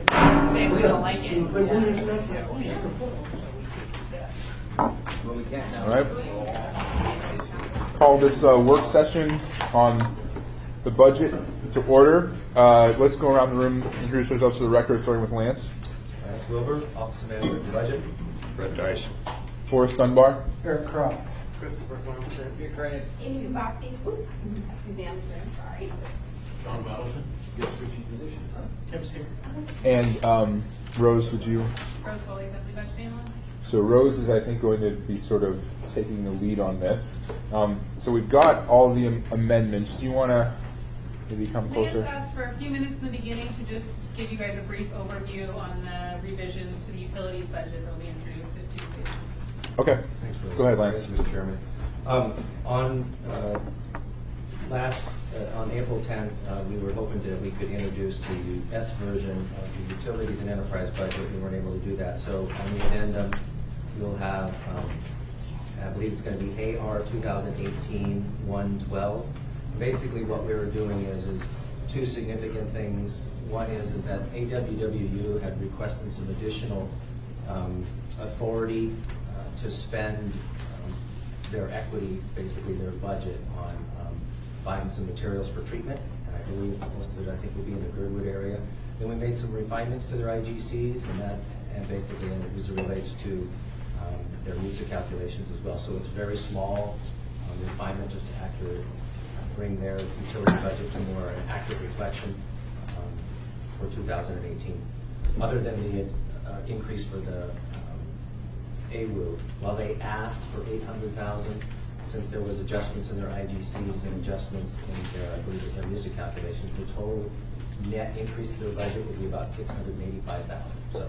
say we don't like it. All right. Call this work session on the budget to order. Let's go around the room, introduce ourselves to the record, starting with Lance. Lance Wilbur, Office Manager of the Budget. Fred Dice. Forrest Dunbar. Eric Croft. Christopher Blomstead. Amy Bosky. Suzanne, sorry. John Middleton. You're switching positions, huh? Tim's here. And Rose, would you? Rose Foley, Assembly Budget Analyst. So Rose is, I think, going to be sort of taking the lead on this. So we've got all the amendments. Do you want to maybe come closer? Lance asked for a few minutes in the beginning to just give you guys a brief overview on the revisions to the utilities budget that will be introduced at Tuesday. Okay. Thanks, Rose. Go ahead, Lance. Thanks, Mr. Chairman. On April 10th, we were hoping that we could introduce the S version of the utilities and enterprise budget. We weren't able to do that. So on the addendum, you'll have, I believe it's going to be AR 2018-112. Basically, what we were doing is two significant things. One is that AWWU had requested some additional authority to spend their equity, basically their budget, on buying some materials for treatment. And I believe most of it, I think, will be in the Girdwood area. Then we made some refinements to their IGCs, and basically as it relates to their NUSA calculations as well. So it's very small refinement just to bring their utility budget to more an accurate reflection for 2018. Other than the increase for the AWU, while they asked for 800,000, since there was adjustments in their IGCs and adjustments in their, I believe it was their NUSA calculations, the total net increase to their budget would be about 685,000. So if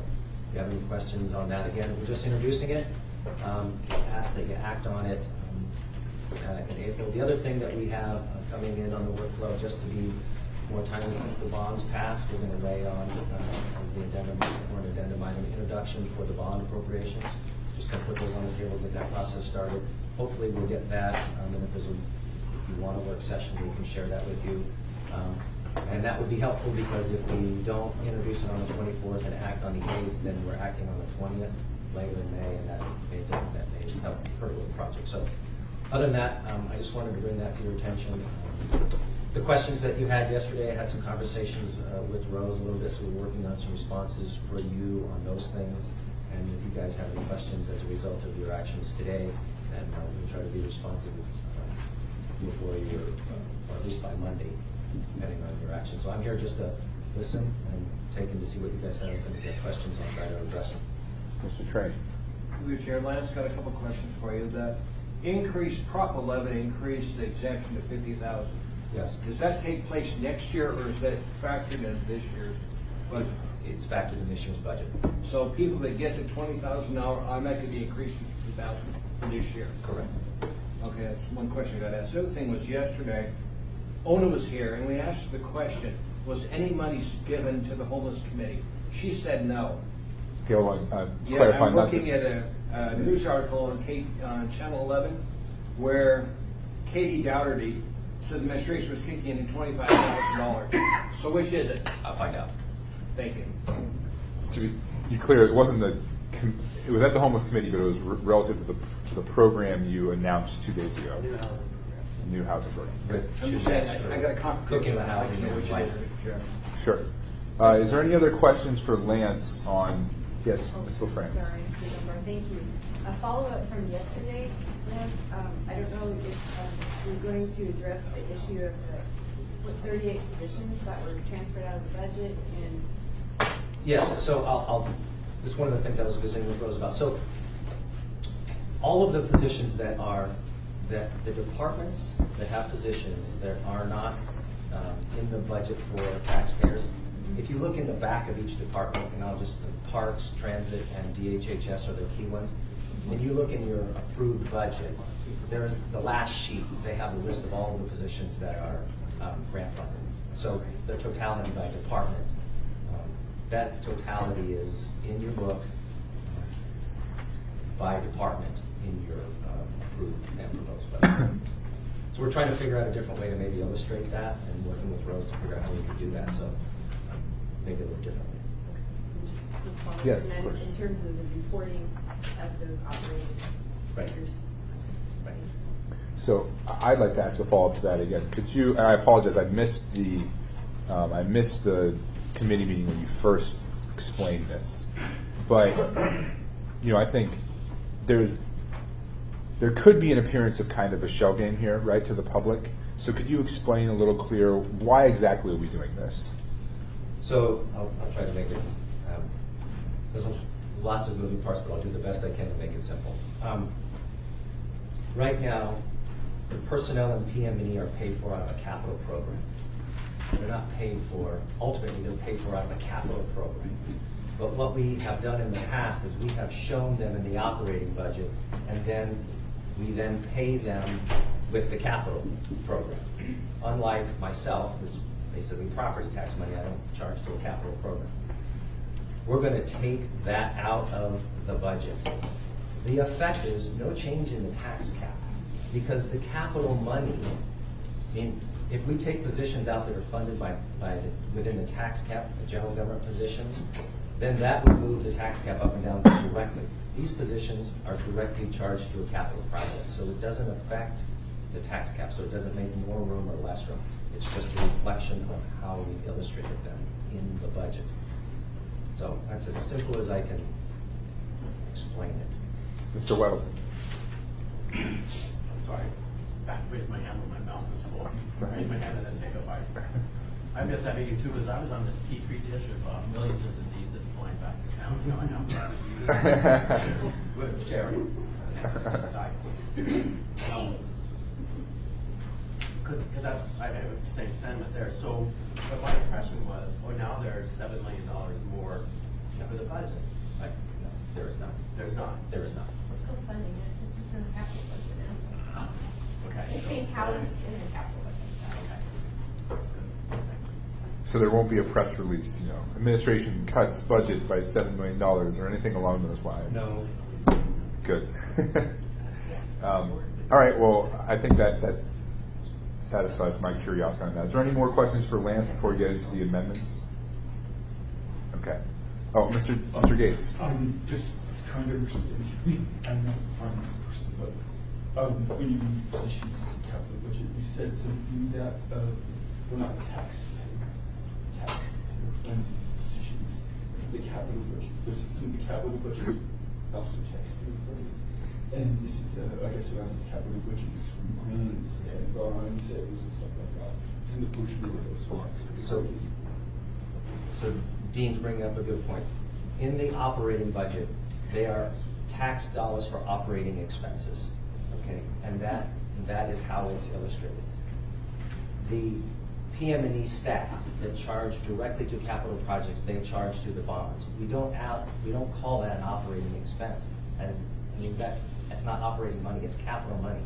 you have any questions on that, again, we're just introducing it. Ask that you act on it in April. The other thing that we have coming in on the workflow, just to be more timely, since the bonds passed, we're going to lay on the addendum, or an addendum item introduction for the bond appropriations. Just going to put those on the table, get that process started. Hopefully we'll get that, and if you want a work session, we can share that with you. And that would be helpful, because if we don't introduce it on the 24th and act on the 8th, then we're acting on the 20th later in May, and that may help hurdle the project. So other than that, I just wanted to bring that to your attention. The questions that you had yesterday, I had some conversations with Rose a little bit, so we're working on some responses for you on those things. And if you guys have any questions as a result of your actions today, then we'll try to be responsive before you, or at least by Monday, depending on your actions. So I'm here just to listen and take in to see what you guys have, and if you have questions, I'll try to address them. Mr. Trey. Through the chair, Lance, got a couple questions for you. The Prop 11 increased the exemption to 50,000. Yes. Does that take place next year, or is that factored in this year's budget? It's factored in this year's budget. So people that get the $20,000 automatically be increased to 50,000 for this year? Correct. Okay, that's one question I got asked. The other thing was yesterday, Ona was here, and we asked the question, was any money given to the homeless committee? She said no. Okay, well, Yeah, clarify I'm that. looking at a news article on Channel 11 where Katie Dougherty said the administration was kicking in $25,000. So which is it? I'll find out. Thank you. To be clear, it wasn't it was at the homeless committee, but it was relative to the program you announced 2 days ago. New housing program. I'm just saying, I got a Cooking the housing know which and it is. Sure. Sure. Is there any other questions for Lance on, yes, Ms. LaFrance? Sorry, Mr. Dunbar. Thank you. A follow-up from yesterday, Lance. I don't know if you're going to address the issue of the 38 positions that were transferred out of the budget, and Yes, so I'll this is one of the things I was visiting with Rose about. So all of the positions that the departments that have positions that are not in the budget for taxpayers, if you look in the back of each department, and I'll just, Parks, Transit, and DHHS are the key ones, and you look in your approved budget, there's the last sheet, they have a list of all of the positions that are grant funded. So the totality by department. That totality is in your book by department in your approved and proposed budget. So we're trying to figure out a different way to maybe illustrate that, and working with Rose to figure out how we can do that, so maybe a little differently. Yes, of And then course. in terms of the reporting of those operating Right. measures. Right. So I'd like to ask a follow-up to that again. Could you, and I apologize, I missed the committee meeting when you first explained this. But, I think there could be an appearance of kind of a shell game here, right, to the public. So could you explain a little clearer, why exactly are we doing this? So I'll try to make it, there's lots of moving parts, but I'll do the best I can to make it simple. Right now, the personnel and PM&E are paid for out of a capital program. They're not paid for, ultimately, they're paid for out of a capital program. But what we have done in the past is we have shown them in the operating budget, and then we then pay them with the capital program. Unlike myself, it's basically property tax money, I don't charge to a capital program. We're going to take that out of the budget. The effect is no change in the tax cap, because the capital money, if we take positions out that are funded within the tax cap, the general government positions, then that would move the tax cap up and down directly. These positions are directly charged to a capital project, so it doesn't affect the tax cap, so it doesn't make more room or less room. It's just a reflection of how we illustrated them in the budget. So that's as simple as I can explain it. Mr. Weddle. Sorry, back raise my hand when my mouth is full. Sorry. Raise my hand and then take a bite. I miss that meeting too, because I was on this petri dish of millions of diseases flying back to town. I know. With Jerry. Because I have the same sentiment there. So, but my impression was, now there's $7 million more for the budget. No, there is not. There's not. There is not. We're still funding it, it's just in the capital budget now. Okay. It's being housed in the capital budget. Okay. So there won't be a press release, administration cuts budget by $7 million or anything along those lines? No. Good. All right, well, I think that satisfies my curiosity on that. Is there any more questions for Lance before we get into the amendments? Okay. Oh, Mr. Gates. I'm just trying to understand. I'm not a finance person, but when you move positions to capital budget, you said something that we're not taxpayer funded positions for the capital budget. There's some of the capital budget also taxpayer funded. And this is, I guess, around the capital budgets from grants and bond sales and stuff like that. It's in the portion of those taxes. So Dean's bringing up a good point. In the operating budget, they are tax dollars for operating expenses, okay? And that is how it's illustrated. The PM&E staff that charge directly to capital projects, they charge to the bonds. We don't call that an operating expense. That's not operating money, it's capital money.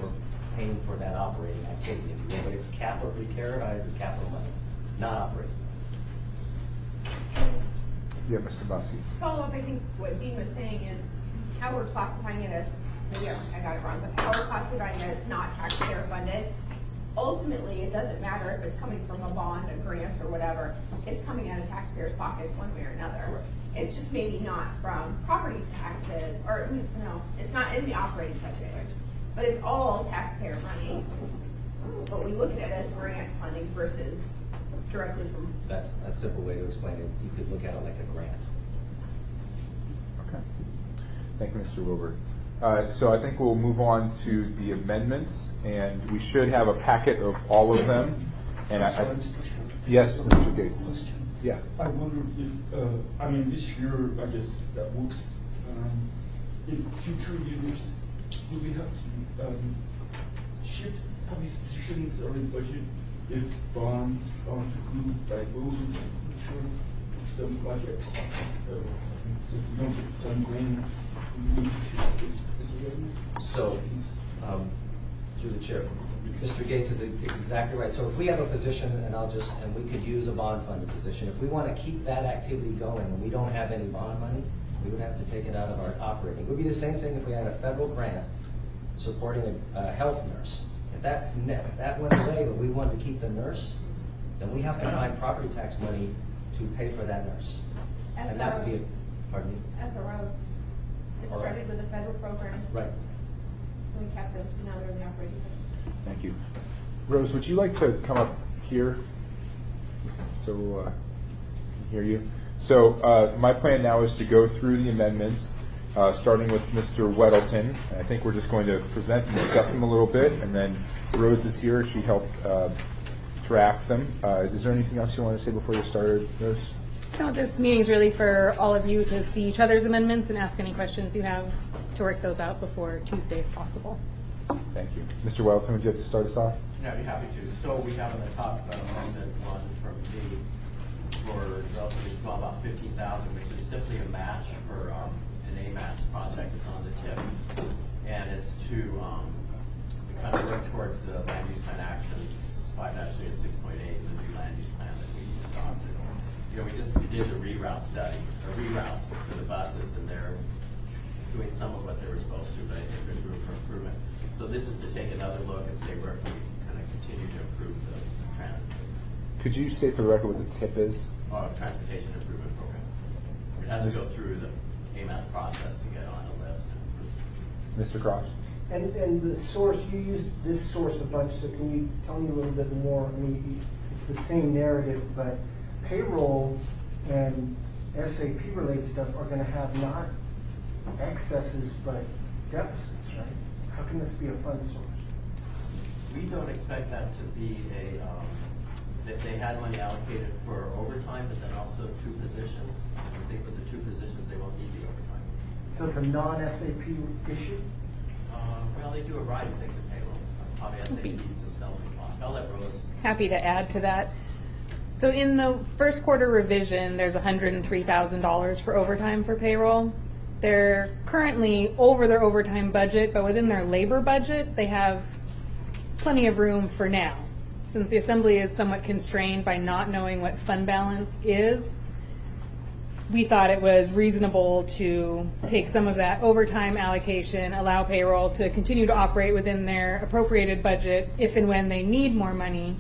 We're paying for that operating activity, if you will, but it's capital, we characterize as capital money, not operating. Yeah, Mr. Bussey. Follow up, I think what Dean was saying is how we're classifying it as, maybe I got it wrong, but how we're classifying it as not taxpayer funded. Ultimately, it doesn't matter if it's coming from a bond, a grant, or whatever. It's coming out of taxpayers' pockets one way or another. Correct. It's just maybe not from property taxes, or no, it's not in the operating budget. But it's all taxpayer money. But we look at it as grant funding versus directly from. That's a simple way to explain it. You could look at it like a grant. Okay. Thank you, Mr. Wilbur. So I think we'll move on to the amendments, and we should have a packet of all of them. And yes, Mr. Gates. Yeah. I wonder if, this year, I guess that works. In future years, will we have to shift how these positions are in budget if bonds aren't approved by voters for some projects? If we don't get some grants, we need to shift this again. So, through the chair, Mr. Gates is exactly right. So if we have a position, and we could use a bond funded position, if we want to keep that activity going and we don't have any bond money, we would have to take it out of our operating. It would be the same thing if we had a federal grant supporting a health nurse. If that went away, but we wanted to keep the nurse, then we have to find property tax money to pay for that nurse. And that would be, pardon me? SROs. It All right. started with a federal program. Right. We kept them, so now they're in the operating budget. Thank you. Rose, would you like to come up here so I can hear you? So my plan now is to go through the amendments, starting with Mr. Weddleton. I think we're just going to present and discuss them a little bit, and then Rose is here. She helped draft them. Is there anything else you want to say before you started, Rose? No, this meeting is really for all of you to see each other's amendments and ask any questions you have to work those out before Tuesday if possible. Thank you. Mr. Weddleton, would you like to start us off? Yeah, I'd be happy to. So we have on the top amendment one from me for relatively small, about 15,000, which is simply a match for an AMATS project that's on the tip. And it's to kind of work towards the land use plan actions 5-3 and 6.8 in the new land use plan that we adopted. You know, we just did the reroute study, or reroutes for the buses, and they're doing some of what they were supposed to, but I think there's room for improvement. So this is to take another look and say where can we kind of continue to improve the transit system. Could you state for the record what the TIP is? Transportation Improvement Program. It has to go through the AMAS process to get on the list. Mr. Cross? And the source, you used this source a bunch, so can you tell me a little bit more? I mean, it's the same narrative, but payroll and SAP related stuff are going to have not excesses, but deficits, right? How can this be a fund source? We don't expect that to be that they had money allocated for overtime, but then also 2 positions. I think with the 2 positions, they won't need the overtime. So it's a non-SAP issue? Well, they do a variety of things in payroll. Probably SAP is the stumbling block. I'll let Rose. Happy to add to that. So in the first quarter revision, there's $103,000 for overtime for payroll. They're currently over their overtime budget, but within their labor budget, they have plenty of room for now. Since the Assembly is somewhat constrained by not knowing what fund balance is, we thought it was reasonable to take some of that overtime allocation, allow payroll to continue to operate within their appropriated budget. If and when they need more money,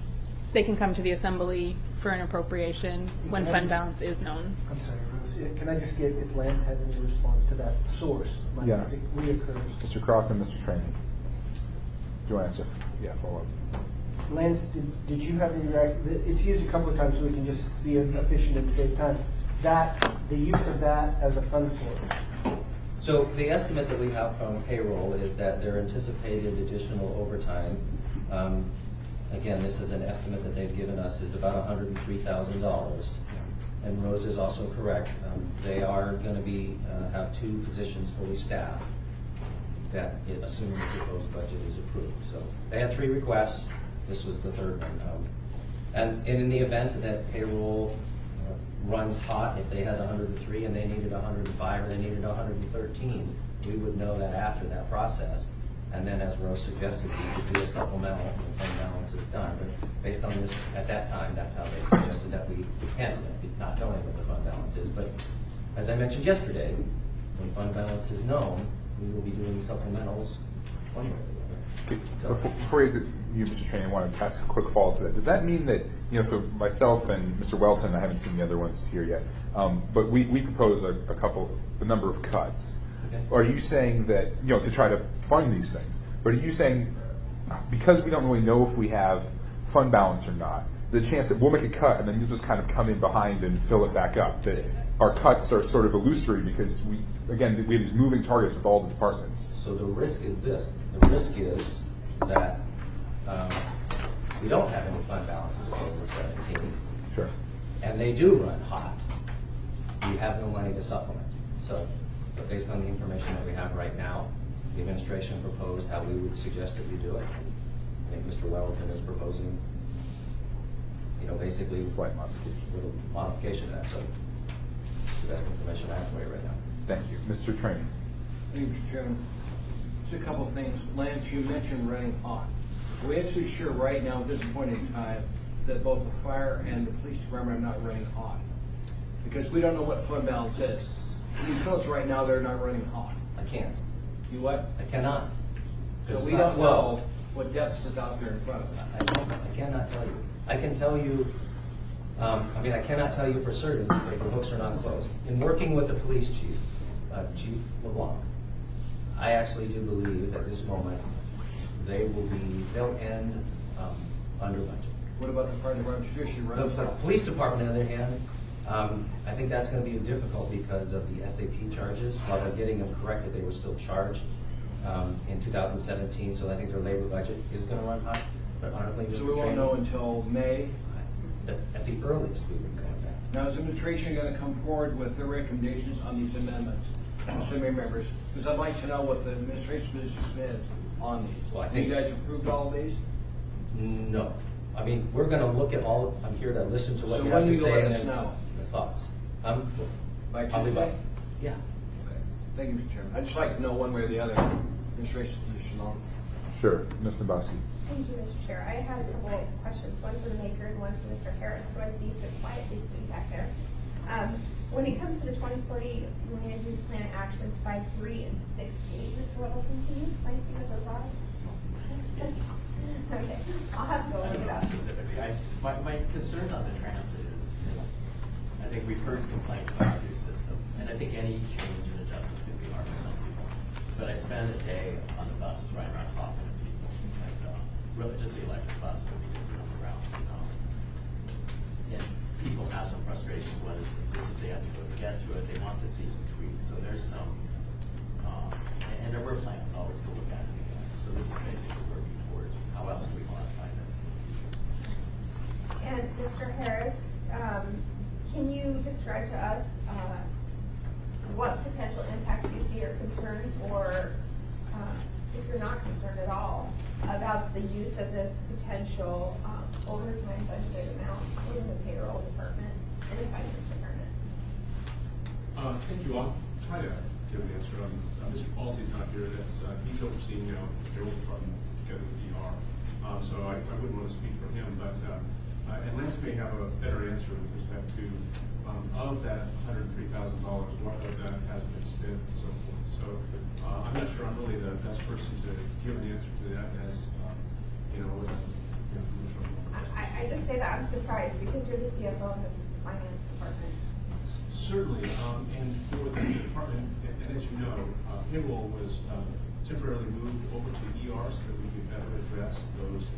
they can come to the Assembly for an appropriation when fund balance is known. I'm sorry, Rose. Can I just get, if Lance had any response to that source? Like, Yeah. as it reoccurs. Mr. Cross and Mr. Trainee. Do you want to answer? Yeah, follow up. Lance, did you have any it's used a couple of times so we can just be efficient and save time. The use of that as a fund source. So the estimate that we have from payroll is that their anticipated additional overtime, again, this is an estimate that they've given us, is about $103,000. And Rose is also correct. They are going to be have 2 positions fully staffed, that assuming the proposed budget is approved. So they had 3 requests. This was the 3rd one. And in the event that payroll runs hot, if they had 103 and they needed 105 or they needed 113, we would know that after that process. And then, as Rose suggested, we could do a supplemental when fund balance is done. But based on this, at that time, that's how they suggested that we handle it, not knowing what the fund balance is. But as I mentioned yesterday, when fund balance is known, we will be doing supplementals one way or the other. So, Before you, Mr. Trainee, I want to ask a quick follow-up to that. Does that mean that, so myself and Mr. Welton, I haven't seen the other ones here yet, but we propose a number of cuts. Okay. Are you saying that, to try to fund these things, but are you saying, because we don't really know if we have fund balance or not, the chance that we'll make a cut and then you'll just kind of come in behind and fill it back up, that our cuts are sort of illusory because we have these moving targets with all the departments? So the risk is this. The risk is that we don't have any fund balances over 17. Sure. And they do run hot. We have no money to supplement. So, but based on the information that we have right now, the administration proposed how we would suggest that we do it. I think Mr. Weldon is proposing, basically Slight modification. a little modification of that. So it's the best information I have for you right now. Thank you. Mr. Trainee. Thank you, Mr. Chairman. Just a couple of things. Lance, you mentioned running hot. Are we actually sure right now, at this point in time, that both the fire and the police department are not running hot? Because we don't know what fund balance is. Can you tell us right now they're not running hot? I can't. You what? I cannot. So It's we not don't closed. know what deficit is out there in front of us. I cannot tell you. I can tell you I mean, I cannot tell you for certain if the books are not closed. In working with the police chief, Chief LeBlanc, I actually do believe at this moment they'll end under budget. What about the fire department traditionally runs? The police department, on the other hand, I think that's going to be difficult because of the SAP charges. While they're getting them corrected, they were still charged in 2017, so I think their labor budget is going to run high. But honestly, So we won't know until May. At the earliest, we would go back. Now, is the administration going to come forward with their recommendations on these amendments, assuming members? Because I'd like to know what the administration's position is on these. Well, I Have think- you guys approved all of these? No. I mean, we're going to look at all, I'm here to listen to what So you when have to you go say let and us then know? the thoughts. By Probably Tuesday? Yeah. Okay. Thank you, Mr. Chairman. I'd just like to know one way or the other administration's position on. Sure, Ms. Nabowski. Thank you, Mr. Chair. I had a couple of questions, one for the maker and one for Mr. Harris, who I see so quietly sitting back there. When it comes to the 2040 land use plan actions 5.3 and 6.8, Mr. Whittleson, can you explain to me what those are? Okay, I'll have to go look it up. Specifically, my concern on the transit is, I think we've heard complaints about our new system, and I think any change and adjustment is going to be hard for some people. But I spend a day on the buses riding around talking to people, and really just the electric bus, but we do on the routes. And people have some frustration when they have to go to get to it. They want to see some tweaks. So there's some, and there were plans always to look at it again. So this is basically working towards how else do we modify this. And Mr. Harris, can you describe to us what potential impacts you see or concerns, or if you're not concerned at all, about the use of this potential overtime budgeted amount in the payroll department and the finance department? Thank you. I'll try to give an answer. Mr. Falsey's not here. He's overseeing the payroll department together with DR. So I wouldn't want to speak for him, but and Lance may have a better answer with respect to of that $103,000, what of that has been spent and so forth. So I'm not sure I'm really the best person to give an answer to that, as with I just say that I'm surprised because you're the CFO and this is the finance department. Certainly, and for the department, and as you know, payroll was temporarily moved over to ER so that we could better address those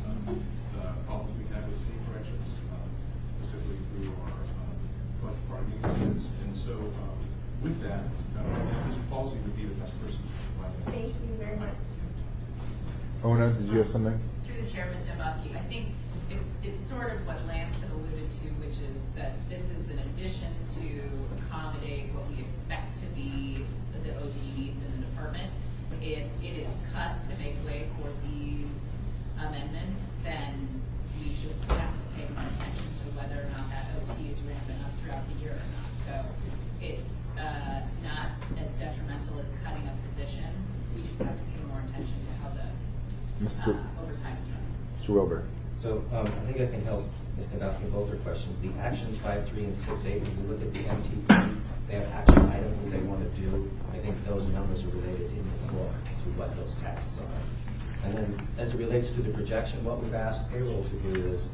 problems we had with pay corrections, specifically through our collective bargaining agreements. And so, with that, Mr. Falsey would be the best person to provide that. Thank you very much. Ona, did you have something? Through the chair, Ms. Dombrowski, I think it's sort of what Lance had alluded to, which is that this is an addition to accommodate what we expect to be the OT needs in the department. If it is cut to make way for these amendments, then we just have to pay more attention to whether or not that OT is ramping up throughout the year or not. So it's not as detrimental as cutting a position. We just have to pay more attention to how the overtime is run. Mr. Wilbur. So I think I can help Ms. Nabowski with both her questions. The actions 5.3 and 6.8, when you look at the MTP, they have action items that they want to do. I think those numbers are related in the book to what those tasks are. And then as it relates to the projection, what we've asked payroll to do is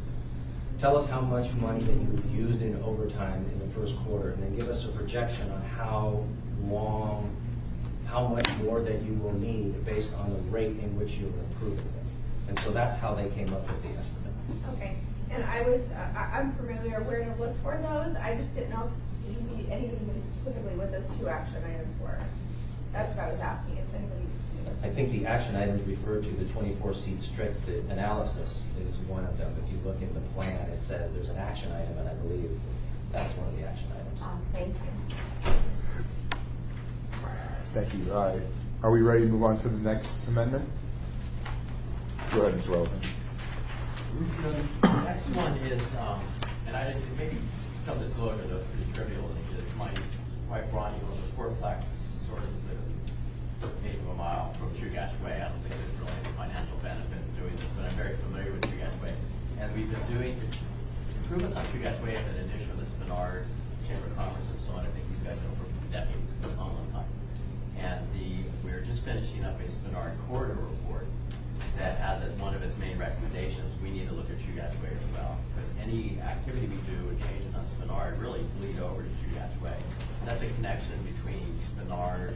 tell us how much money that you've used in overtime in the first quarter, and then give us a projection on how long, how much more that you will need based on the rate in which you're improving it. And so that's how they came up with the estimate. Okay, and I'm familiar where to look for those. I just didn't know if you need anything to do specifically what those two action items were. That's what I was asking, if anybody. I think the action items refer to the 24-seat strict. The analysis is one of them. If you look in the plan, it says there's an action item, and I believe that's one of the action items. Thank you. Thank you. Are we ready to move on to the next amendment? Go ahead, Mr. Weldon. The next one is, and I just, maybe some disclosure, that's pretty trivial, is my wife Ronnie was a fourplex, sort of the eighth of a mile from Chugach Way. I don't think there's really any financial benefit in doing this, but I'm very familiar with Chugach Way. And we've been doing improvements on Chugach Way in addition to the Spinard Chamber of Commerce and so on. I think these guys know for decades, it's been a long time. And we're just finishing up a Spinard corridor report. that has as one of its main recommendations, we need to look at Chugach Way as well. Because any activity we do with changes on Spinard really bleed over to Chugach Way. And that's a connection between Spinard,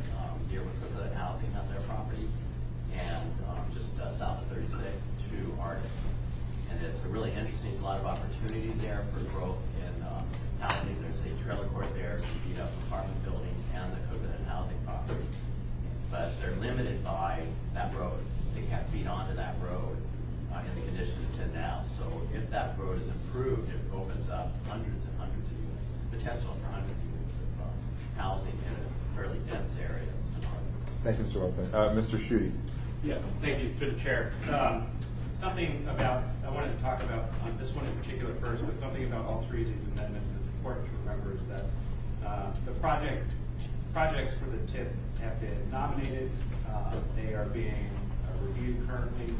near where Cookland Housing has their properties, and just south of 36 to Arctic. And it's really interesting. There's a lot of opportunity there for growth in housing. There's a trailer court there, some beat up apartment buildings, and the Cookland Housing property. But they're limited by that road. They can't feed onto that road in the condition it's in now. So if that road is improved, it opens up hundreds and hundreds of units, potential for hundreds of units of housing in a fairly dense area. Thank you, Mr. Welton. Mr. Schutte. Yeah, thank you to the chair. Something about, I wanted to talk about this one in particular first, but something about all three of these amendments that's important to remember is that the projects for the TIP have been nominated. They are being reviewed currently,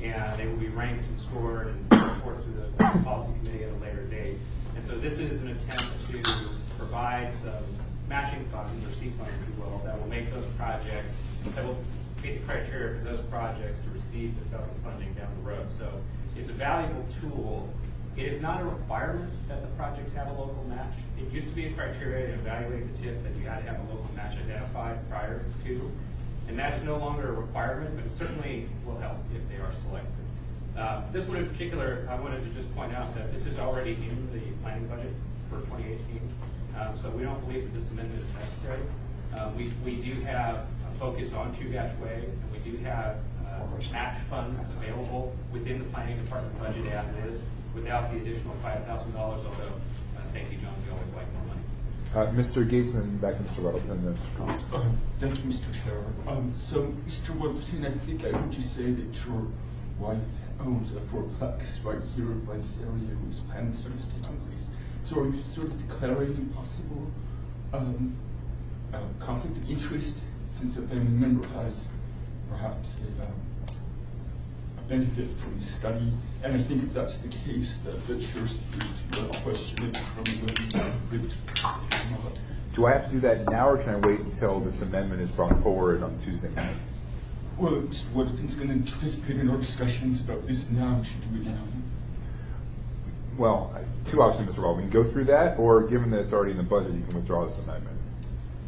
and they will be ranked and scored and reported to the policy committee at a later date. And so this is an attempt to provide some matching funds, or seed funds, if you will, that will make those projects, that will meet the criteria for those projects to receive the federal funding down the road. So it's a valuable tool. It is not a requirement that the projects have a local match. It used to be a criteria to evaluate the TIP that you had to have a local match identified prior to, and that is no longer a requirement, but it certainly will help if they are selected. This one in particular, I wanted to just point out that this is already in the planning budget for 2018, so we don't believe that this amendment is necessary. We do have a focus on Chugach Way, and we do have match funds available within the planning department budget as is, without the additional $5,000, although, thank you, John, we always like more money. Mr. Gates and back to Mr. Weddleton. Thank you, Mr. Chair. So, Mr. Weddleton, I think I heard you say that your wife owns a fourplex right here by this area where this planning study is taking place. So are you sort of declaring possible conflict of interest, since a family member has perhaps a benefit from the study? And I think if that's the case, that the chair speaks to the question in terms of whether you're able to participate or not. Do I have to do that now, or can I wait until this amendment is brought forward on Tuesday night? Well, Mr. Weddleton's going to participate in our discussions about this now. We should do it now. Well, two options, Mr. Wall. We can go through that, or given that it's already in the budget, you can withdraw this amendment.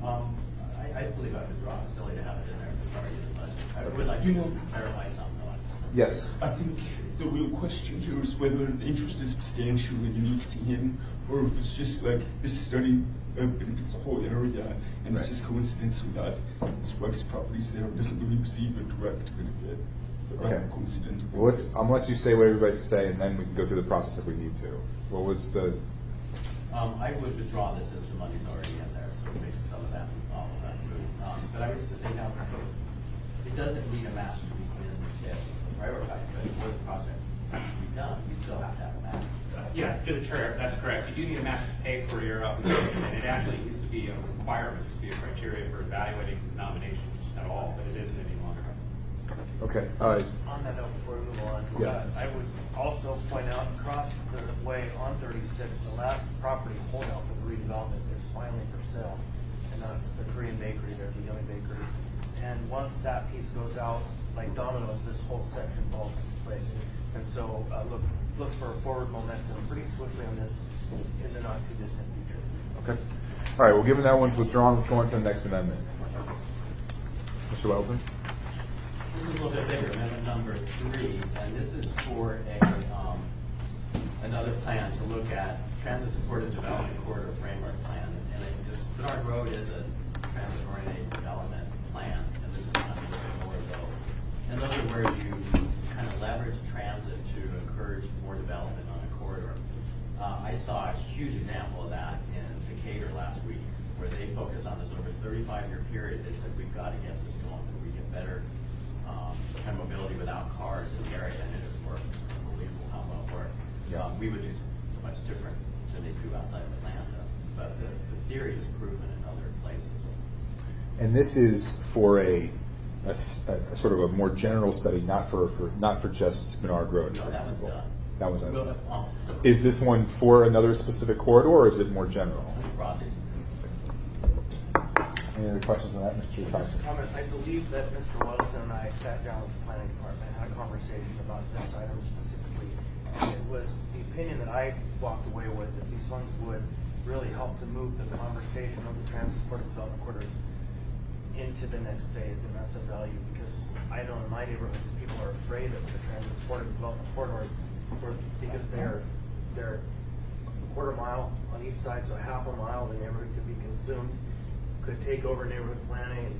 I believe I would draw it. Silly to have it in there if it's already in the budget. I would like to just clarify something. Yes. I think the real question here is whether the interest is substantial and unique to him, or if it's just like this study benefits the whole area, and it's just coincidental that his wife's properties there doesn't really receive a direct benefit. Okay. Coincidental. Well, I'm gonna let you say what everybody say, and then we can go through the process if we need to. What was the? I would withdraw this since the money's already in there, so it makes some of that follow that route. But I would just say now, it doesn't need a match to be put in the TIP. Prioritize, but for the project to be done, we still have to have a match. Yeah, to the chair, that's correct. You do need a match to pay for your obligation, and it actually used to be a requirement, used to be a criteria for evaluating nominations at all, but it isn't any longer. Okay. On that note, before we move on, Yes. I would also point out across the way on 36, the last property holdout for the redevelopment is finally for sale, and that's the Korean bakery there, the Yummy Bakery. And once that piece goes out, like dominoes, this whole section falls into place. And so look for forward momentum pretty swiftly on this in the not too distant future. Okay. All right. Well, given that one's withdrawn, let's go on to the next amendment. Mr. Weldon. This is a little bit bigger, amendment number 3, and this is for another plan to look at transit-supported development corridor framework plan. And Spinard Road is a transit-oriented development plan, and this is kind of looking at more of those. And those are where you kind of leverage transit to encourage more development on a corridor. I saw a huge example of that in Decatur last week, where they focus on this over 35-year period. They said, we've got to get this going, where we get better kind of mobility without cars in the area, and it has worked. It's unbelievable how well it worked. Yeah. We would do much different than they do outside of Atlanta, but the theory is proven in other places. And this is for a sort of a more general study, not for just Spinard Road. No, that was done. That was done. Well, almost. Is this one for another specific corridor, or is it more general? Broadly. Any other questions on that, Mr. Just Tyson? a comment. I believe that Mr. Weldon and I sat down with the planning department, had a conversation about this item specifically. And it was the opinion that I walked away with that these funds would really help to move the conversation of the transport development quarters into the next phase, and that's a value because I know in my neighborhoods people are afraid of the transport development corridors because they're a quarter mile on each side, so half a mile the neighborhood could be consumed, could take over neighborhood planning,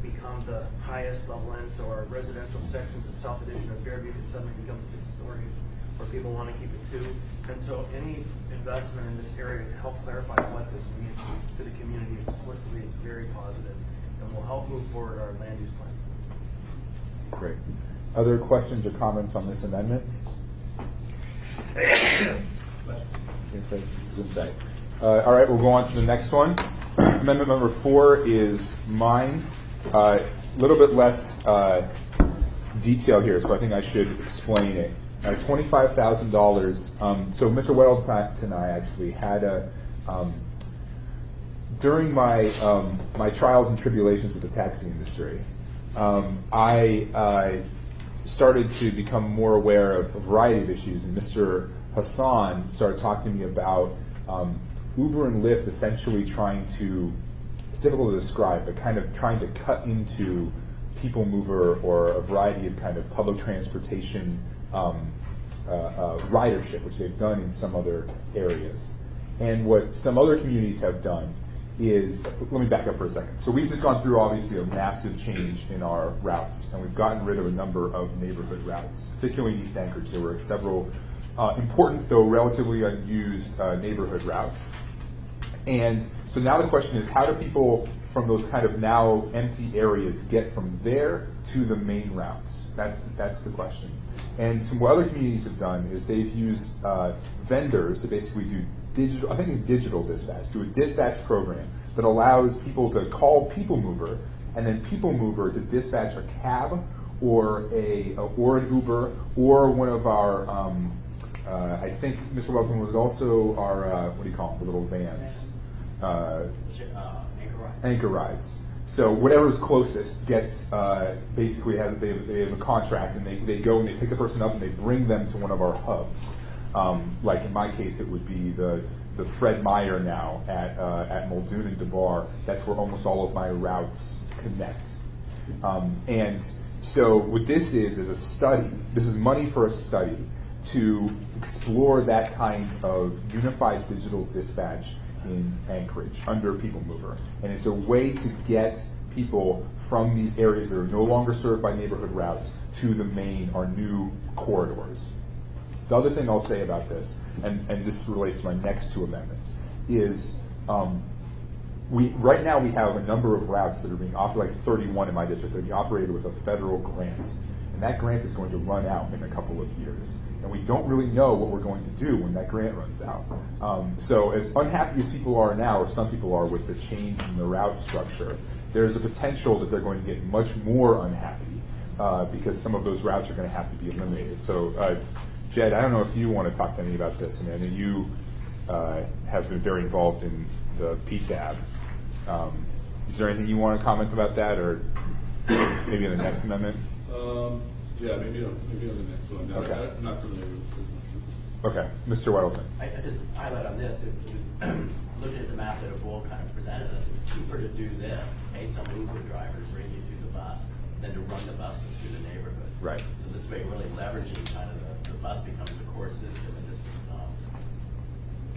become the highest level end, so our residential sections of South Addition of Fairview could suddenly become 6 stories, where people want to keep it 2. And so any investment in this area to help clarify what this means to the community explicitly is very positive and will help move forward our land use plan. Great. Other questions or comments on this amendment? All right, we'll go on to the next one. Amendment number 4 is mine. A little bit less detail here, so I think I should explain it. $25,000. So Mr. Weldon and I actually had during my my trials and tribulations with the taxi industry, I started to become more aware of a variety of issues, and Mr. Hassan started talking to me about Uber and Lyft essentially trying to, it's difficult to describe, but kind of trying to cut into people mover or a variety of kind of public transportation ridership, which they've done in some other areas. And what some other communities have done is, let me back up for a second. So we've just gone through obviously a massive change in our routes, and we've gotten rid of a number of neighborhood routes, particularly in East Anchorage. There were several important, though relatively unused neighborhood routes. And so now the question is, how do people from those kind of now empty areas get from there to the main routes? That's the question. And what other communities have done is they've used vendors to basically do digital, I think it's digital dispatch, do a dispatch program that allows people to call People Mover, and then People Mover to dispatch a cab or an Uber or one of our, I think Mr. Weldon was also our, what do you call them, the little vans? Anchor rides. So whatever's closest gets, basically they have a contract, and they go and they pick the person up and they bring them to one of our hubs. Like in my case, it would be the Fred Meyer now at Muldoon and DeBar. That's where almost all of my routes connect. And so what this is a study. This is money for a study to explore that kind of unified digital dispatch in Anchorage under People Mover. And it's a way to get people from these areas that are no longer served by neighborhood routes to the main, our new corridors. The other thing I'll say about this, and this relates to my next 2 amendments, is right now we have a number of routes that are being operated, like 31 in my district, that are being operated with a federal grant. And that grant is going to run out in a couple of years. And we don't really know what we're going to do when that grant runs out. So as unhappy as people are now, or some people are with the change in the route structure, there's a potential that they're going to get much more unhappy because some of those routes are going to have to be eliminated. So Jed, I don't know if you want to talk to me about this. I mean, I know you have been very involved in the PTAB. Is there anything you want to comment about that, or maybe in the next amendment? Yeah, maybe on the next one. No, Okay. I'm not familiar with as much. Okay, Mr. Weldon. I just highlight on this, looking at the map that Abul kind of presented us, it's cheaper to do this, pay some Uber driver to bring you to the bus, than to run the buses through the neighborhood. Right. So this way, really leveraging kind of the bus becomes the core system, and this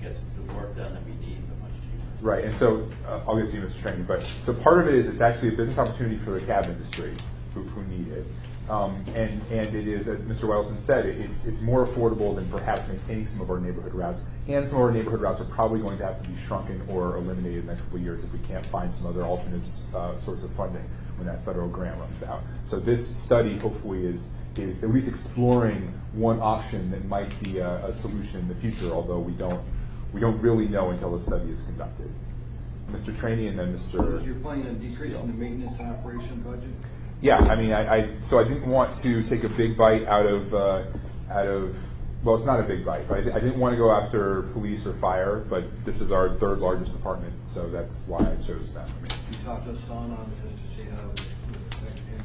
gets the work done that we need, but much cheaper. Right, and so I'll get to you, Mr. Trainee, but so part of it is it's actually a business opportunity for the cab industry who need it. And it is, as Mr. Weldon said, it's more affordable than perhaps maintaining some of our neighborhood routes. And some of our neighborhood routes are probably going to have to be shrunken or eliminated in the next couple of years if we can't find some other alternate source of funding when that federal grant runs out. So this study hopefully is at least exploring one option that might be a solution in the future, although we don't really know until the study is conducted. Mr. Trainee and then Mr. So you're planning on decreasing the maintenance and operation budget? Yeah, I mean, so I didn't want to take a big bite out of well, it's not a big bite. But I didn't want to go after police or fire, but this is our third largest department, so that's why I chose them. I mean, You talked to Hassan on this to see how it would affect him.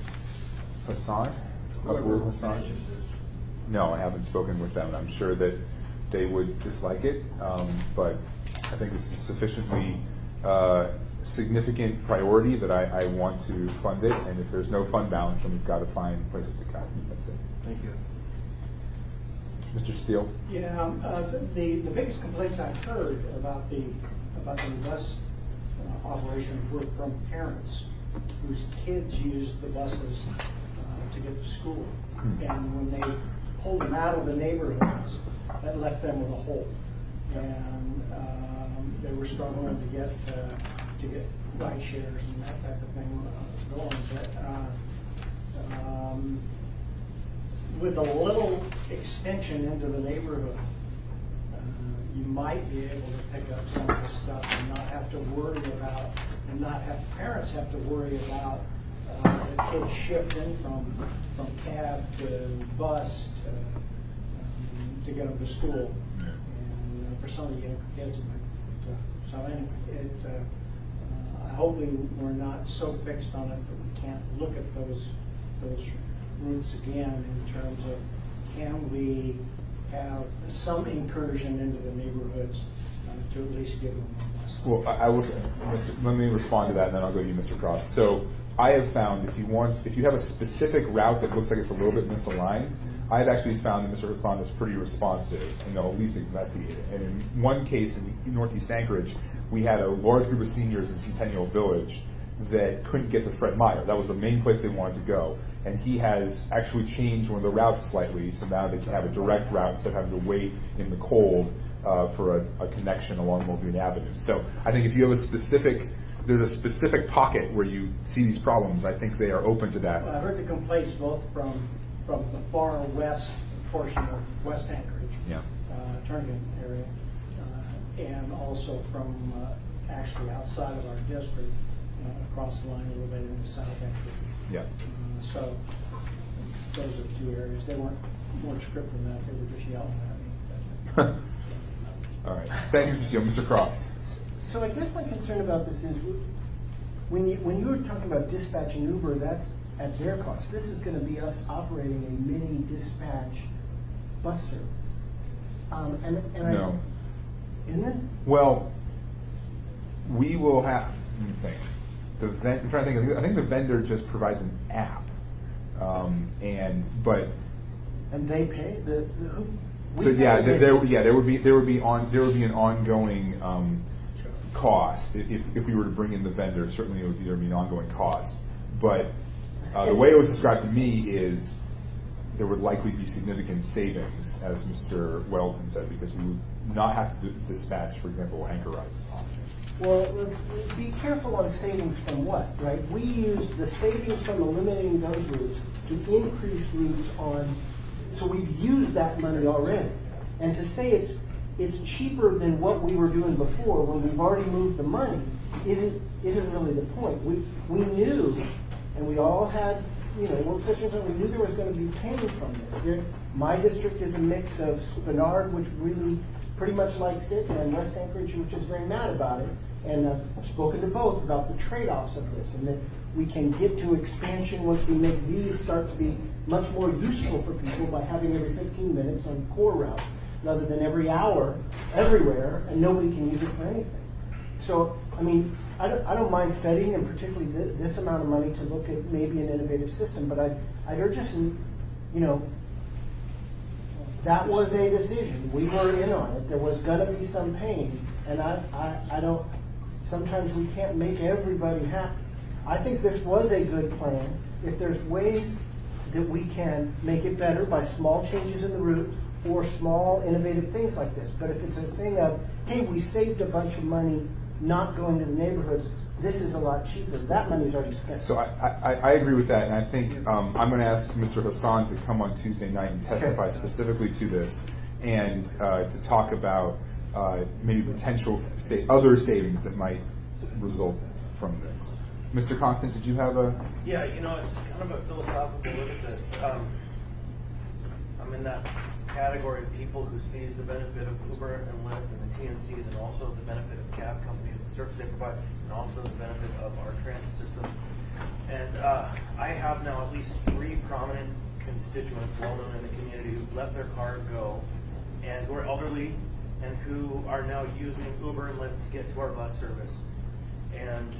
Hassan? Whoever Abu Hassan? finishes this. No, I haven't spoken with them. I'm sure that they would dislike it, but I think this is sufficiently significant priority that I want to fund it, and if there's no fund balance, then we've got to find places to cut. That's it. Thank you. Mr. Steele? Yeah, the biggest complaints I've heard about the bus operation were from parents whose kids use the buses to get to school. And when they pulled them out of the neighborhoods, that left them with a hole. And they were struggling to get ride shares and that type of thing going. But with a little extension into the neighborhood, you might be able to pick up some of the stuff and not have to worry about, and not have parents have to worry about the kids shifting from cab to bus to get them to school. And for some of the younger kids, it might be tough. So anyway, I hope we're not so fixed on it that we can't look at those routes again in terms of, can we have some incursion into the neighborhoods to at least give them a bus? Well, I will. Let me respond to that, and then I'll go to you, Mr. Croft. So I have found if you have a specific route that looks like it's a little bit misaligned, I've actually found that Mr. Hassan is pretty responsive, and they'll at least investigate it. And in one case in Northeast Anchorage, we had a large group of seniors in Centennial Village that couldn't get to Fred Meyer. That was the main place they wanted to go. And he has actually changed one of the routes slightly, so now they can have a direct route instead of having to wait in the cold for a connection along Muldoon Avenue. So I think if you have there's a specific pocket where you see these problems, I think they are open to that. Well, I heard the complaints both from the far west portion of West Anchorage, Yeah. Turnagain area, and also from actually outside of our district, across the line a little bit into South Anchorage. Yeah. So those are the two areas. They weren't more scripted than that. They were just yelling at me. All right. Thank you, Mr. Steele. Mr. Croft. So I guess my concern about this is when you were talking about dispatching Uber, that's at their cost. This is going to be us operating a mini dispatch bus service. No. Isn't it? Well, we will have. Let me think. I'm trying to think. I think the vendor just provides an app, and they pay the who? So yeah, there would be an ongoing cost if we were to bring in the vendor. Certainly, there would be an ongoing cost. But the way it was described to me is there would likely be significant savings, as Mr. Weldon said, because we would not have to dispatch, for example, anchor rides as often. Well, let's be careful on savings from what, right? We use the savings from eliminating those routes to increase routes on, so we've used that money already. And to say it's cheaper than what we were doing before when we've already moved the money isn't really the point. We knew, and we all had, Worksession, we knew there was going to be pain from this. My district is a mix of Spenard, which really pretty much likes it, and West Anchorage, which is very mad about it. And I've spoken to both about the trade-offs of this, and that we can get to expansion once we make these start to be much more useful for people by having every 15 minutes on core routes, rather than every hour everywhere, and nobody can use it for anything. So, I mean, I don't mind studying, and particularly this amount of money to look at maybe an innovative system, but I'd urge us, that was a decision. We were in on it. There was going to be some pain, and I don't. Sometimes we can't make everybody happy. I think this was a good plan. If there's ways that we can make it better by small changes in the route or small innovative things like this, but if it's a thing of, hey, we saved a bunch of money not going to the neighborhoods, this is a lot cheaper. That money's already spent. So I agree with that, and I think I'm going to ask Mr. Hassan to come on Tuesday night and testify specifically to this, and to talk about maybe potential other savings that might result from this. Mr. Constant, did you have a? Yeah, it's kind of a philosophical look at this. I'm in that category of people who sees the benefit of Uber and Lyft and the TNCs, and also the benefit of cab companies, the service they provide, and also the benefit of our transit systems. And I have now at least 3 prominent constituents well known in the community who've let their car go and who are elderly and who are now using Uber and Lyft to get to our bus service. And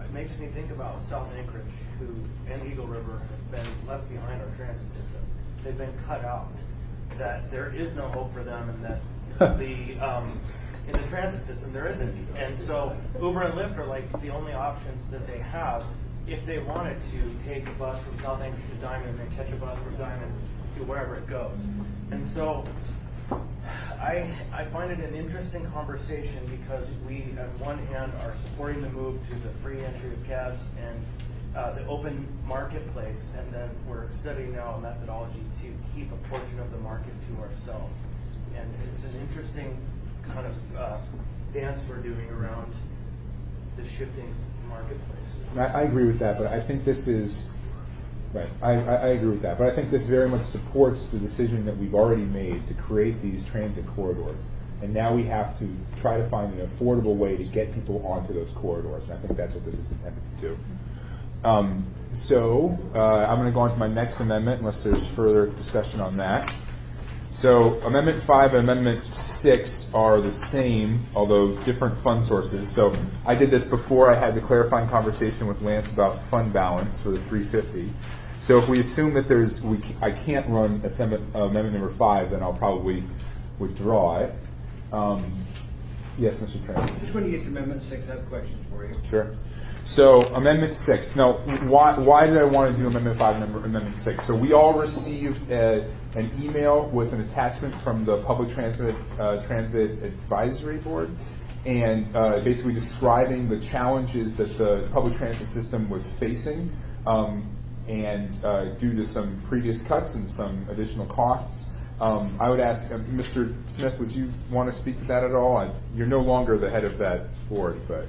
it makes me think about South Anchorage, who and Eagle River have been left behind our transit system. They've been cut out. That there is no hope for them, and that in the transit system there isn't. And so Uber and Lyft are like the only options that they have if they wanted to take a bus from South Anchorage to Diamond and then catch a bus from Diamond to wherever it goes. And so I find it an interesting conversation because we, on one hand, are supporting the move to the free entry of cabs and the open marketplace, and then we're studying now a methodology to keep a portion of the market to ourselves. And it's an interesting kind of dance we're doing around the shifting marketplace. I agree with that, but I think this is right. I agree with that, but I think this very much supports the decision that we've already made to create these transit corridors. And now we have to try to find an affordable way to get people onto those corridors. And I think that's what this is intended to do. I'm going to go on to my next amendment, unless there's further discussion on that. So Amendment 5 and Amendment 6 are the same, although different fund sources. So I did this before I had the clarifying conversation with Lance about fund balance for the 350. So if we assume that I can't run Amendment number 5, then I'll probably withdraw it. Yes, Mr. Trainer. Just when you get to Amendment 6, I have questions for you. Sure. So Amendment 6. Now, why did I want to do Amendment 5 and Amendment 6? So we all received an email with an attachment from the Public Transit Advisory Board, and basically describing the challenges that the public transit system was facing, and due to some previous cuts and some additional costs. I would ask, Mr. Smith, would you want to speak to that at all? You're no longer the head of that board, but...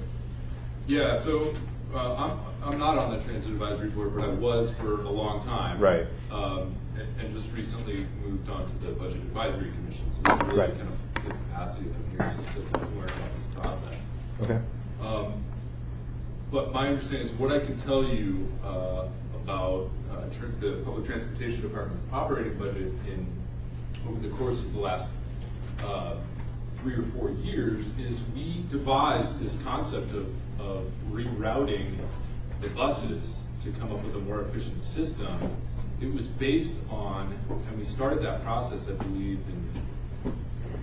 Yeah, so I'm not on the Transit Advisory Board, but I was for a long time. Right. And just recently moved on to the Budget Advisory Commission. So it's really kind of the capacity that I'm here just to learn about this process. Okay. But my understanding is what I can tell you about the Public Transportation Department's operating budget over the course of the last 3 or 4 years is we devised this concept of rerouting the buses to come up with a more efficient system. It was based on, and we started that process, I believe, in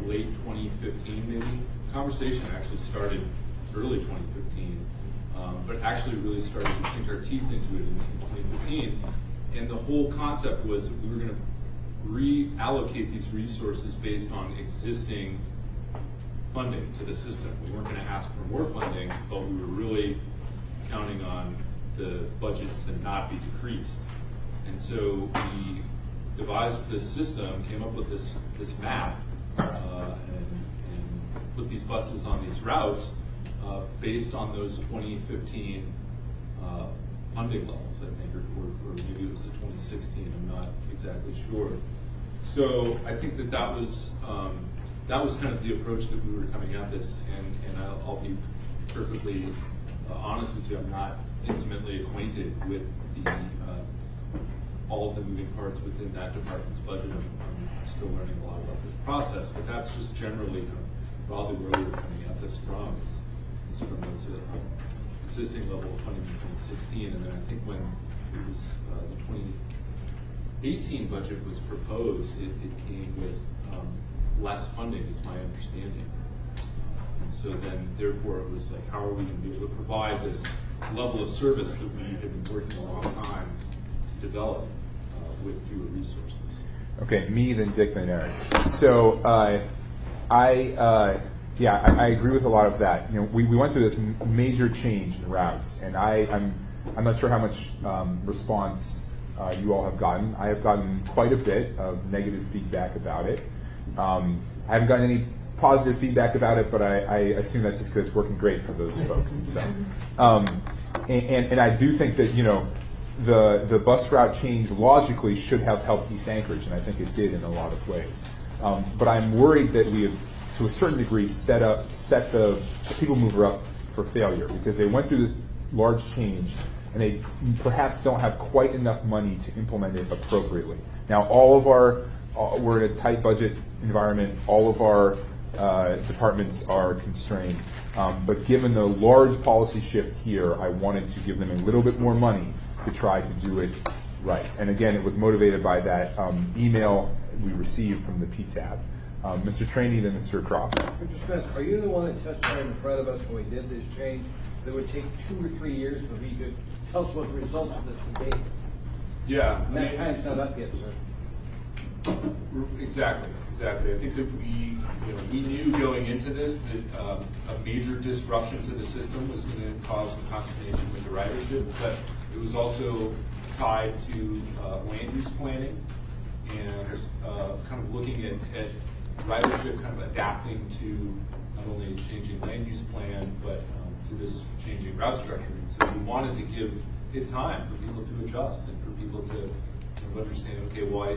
late 2015 maybe. Conversation actually started early 2015, but actually really started to sink our teeth into it in 2015. And the whole concept was that we were going to reallocate these resources based on existing funding to the system. We weren't going to ask for more funding, but we were really counting on the budget to not be decreased. And so we devised this system, came up with this map, and put these buses on these routes based on those 2015 funding levels, I think, or maybe it was the 2016. I'm not exactly sure. So I think that was kind of the approach that we were coming at this, and I'll be perfectly honest with you. I'm not intimately acquainted with all of the moving parts within that department's budget. I'm still learning a lot about this process, but that's just generally probably where we were coming at this from, is from those existing level of funding in 2016, and then I think when it was the 2018 budget was proposed, it came with less funding, is my understanding. And so then, therefore, it was like, how are we going to be able to provide this level of service that we have been working a long time to develop with fewer resources? Okay, me, then Dick, then Eric. So I agree with a lot of that. We went through this major change in routes, and I'm not sure how much response you all have gotten. I have gotten quite a bit of negative feedback about it. I haven't gotten any positive feedback about it, but I assume that's just because it's working great for those folks. So, and I do think that the bus route change logically should have helped East Anchorage, and I think it did in a lot of ways. But I'm worried that we have, to a certain degree, set the people mover up for failure, because they went through this large change and they perhaps don't have quite enough money to implement it appropriately. Now, we're in a tight budget environment. All of our departments are constrained. But given the large policy shift here, I wanted to give them a little bit more money to try to do it right. And again, it was motivated by that email we received from the PTAB. Mr. Trainey, then Mr. Croft. Mr. Smith, are you the one that testified in front of us when we did this change that would take 2 or 3 years for you to tell us what the results of this would be? Yeah. And that time's not up yet, sir. Exactly. I think that we knew going into this that a major disruption to the system was going to cause some consternation with the ridership, but it was also tied to land use planning and kind of looking at ridership kind of adapting to not only a changing land use plan, but to this changing route structure. And so we wanted to give it time for people to adjust and for people to kind of understand, okay, well, I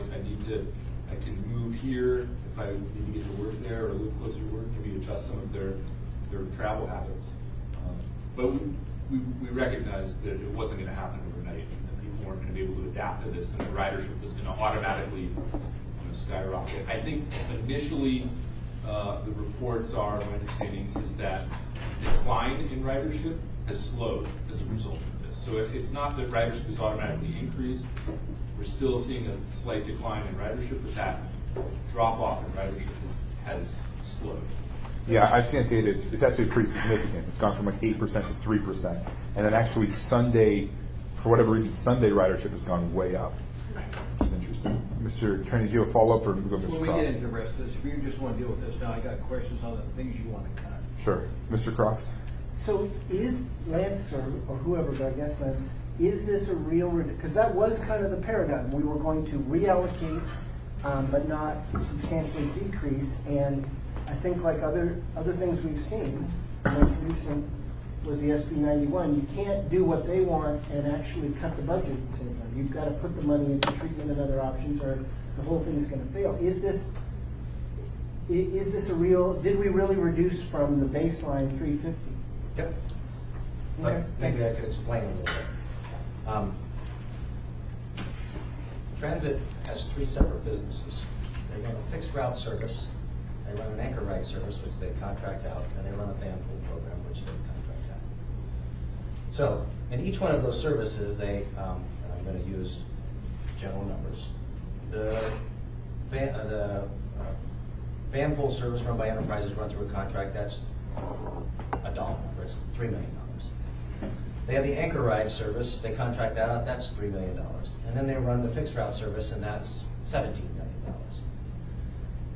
can move here if I need to get to work there or live closer to work, maybe adjust some of their travel habits. But we recognized that it wasn't going to happen overnight, and that people weren't going to be able to adapt to this, and the ridership was going to automatically skyrocket. I think initially the reports are, my understanding is that decline in ridership has slowed as a result of this. So it's not that ridership has automatically increased. We're still seeing a slight decline in ridership, but that drop off in ridership has slowed. Yeah, I've seen that data. It's actually pretty significant. It's gone from like 8% to 3%. And then actually Sunday, for whatever reason, Sunday ridership has gone way up, which is interesting. Mr. Attorney, do you have a follow-up, or we go Mr. When we Croft? get into the rest of this, if you just want to deal with this now, I got questions on the things you want to cut. Sure. Mr. Croft? So is Lance, or whoever, but I guess Lance, is this a real, because that was kind of the paradigm. We were going to reallocate, but not substantially decrease. And I think like other things we've seen, most recent was the SB 91. You can't do what they want and actually cut the budget at the same time. You've got to put the money into treatment and other options, or the whole thing is going to fail. Is this a real, did we really reduce from the baseline 350? Yep. Okay, Maybe thanks. I could explain a little bit. Transit has 3 separate businesses. They run a fixed route service, they run an anchor ride service, which they contract out, and they run a van pool program, which they contract out. So, in each one of those services, they, and I'm going to use general numbers, the van pool service run by enterprises run through a contract, that's $1, it's $3 million. They have the anchor ride service, they contract that out, that's $3 million. And then they run the fixed route service, and that's $17 million.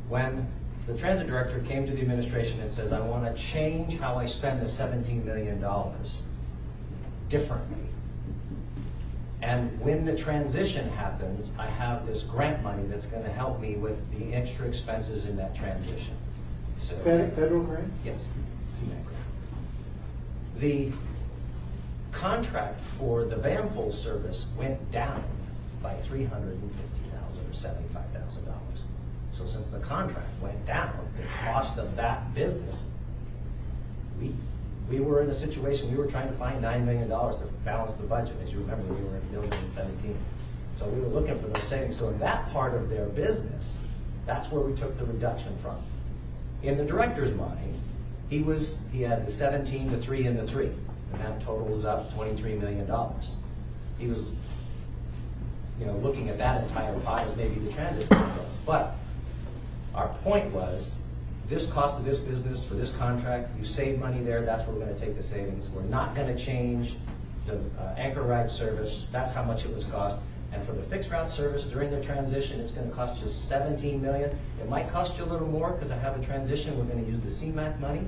When the transit director came to the administration and says, I want to change how I spend the $17 million differently. And when the transition happens, I have this grant money that's going to help me with the extra expenses in that transition. So, Federal grant? yes, CMAQ grant. The contract for the van pool service went down by $350,000 or $75,000. So since the contract went down, the cost of that business, we were in a situation, we were trying to find $9 million to balance the budget. As you remember, we were at $1,017,000. So we were looking for those savings. So in that part of their business, that's where we took the reduction from. In the director's mind, he had the 17, the 3, and the 3. And that totals up $23 million. He was, looking at that entire pie as maybe the transit was. But our point was, this cost of this business for this contract, you save money there, that's where we're going to take the savings. We're not going to change the anchor ride service, that's how much it was cost. And for the fixed route service during the transition, it's going to cost you $17 million. It might cost you a little more because I have a transition, we're going to use the CMAQ money.